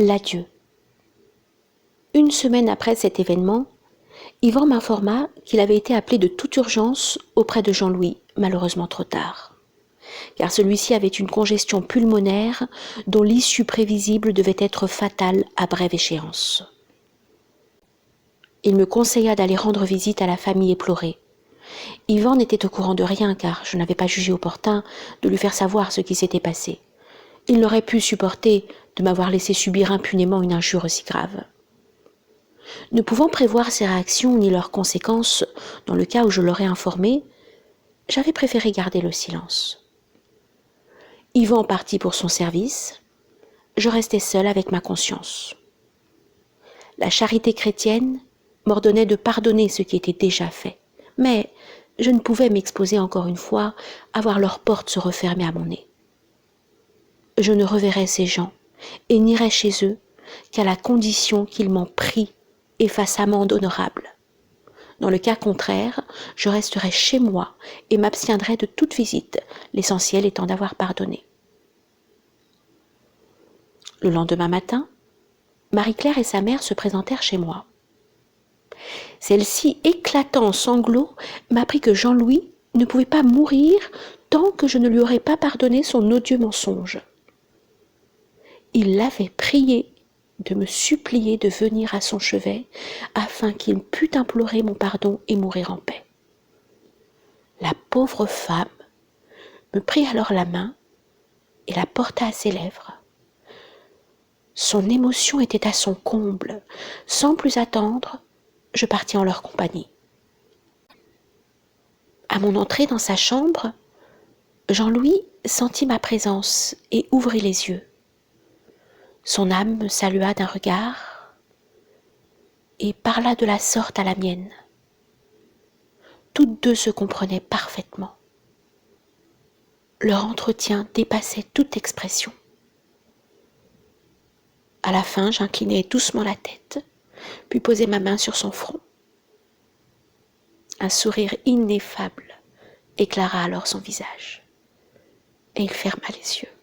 L'adieu. Une semaine après cet événement, Yvan m'informa qu'il avait été appelé de toute urgence auprès de Jean-Louis, malheureusement trop tard, car celui-ci avait une congestion pulmonaire dont l'issue prévisible devait être fatale à brève échéance. Il me conseilla d'aller rendre visite à la famille éplorée. Yvan n'était au courant de rien car je n'avais pas jugé opportun de lui faire savoir ce qui s'était passé. Il n'aurait pu supporter de m'avoir laissé subir impunément une injure aussi grave. Ne pouvant prévoir ses réactions ni leurs conséquences dans le cas où je l'aurais informé, j'avais préféré garder le silence. Yvan partit pour son service, je restais seule avec ma conscience. La charité chrétienne m'ordonnait de pardonner ce qui était déjà fait, mais je ne pouvais m'exposer encore une fois à voir leurs portes se refermer à mon nez. Je ne reverrais ces gens et n'irais chez eux qu'à la condition qu'ils m'en prient et fassent amende honorable. Dans le cas contraire, je resterai chez moi et m'abstiendrai de toute visite, l'essentiel étant d'avoir pardonné. Le lendemain matin, Marie-Claire et sa mère se présentèrent chez moi. Celle-ci, éclatant en sanglots, m'apprit que Jean-Louis ne pouvait pas mourir tant que je ne lui aurais pas pardonné son odieux mensonge. Il l'avait prié de me supplier de venir à son chevet afin qu'il pût implorer mon pardon et mourir en paix. La pauvre femme me prit alors la main et la porta à ses lèvres. Son émotion était à son comble. Sans plus attendre, je partis en leur compagnie. À mon entrée dans sa chambre, Jean-Louis sentit ma présence et ouvrit les yeux. Son âme me salua d'un regard et parla de la sorte à la mienne. Toutes deux se comprenaient parfaitement. Leur entretien dépassait toute expression. À la fin, j'inclinai doucement la tête, puis posai ma main sur son front. Un sourire ineffable éclaira alors son visage, et il ferma les yeux.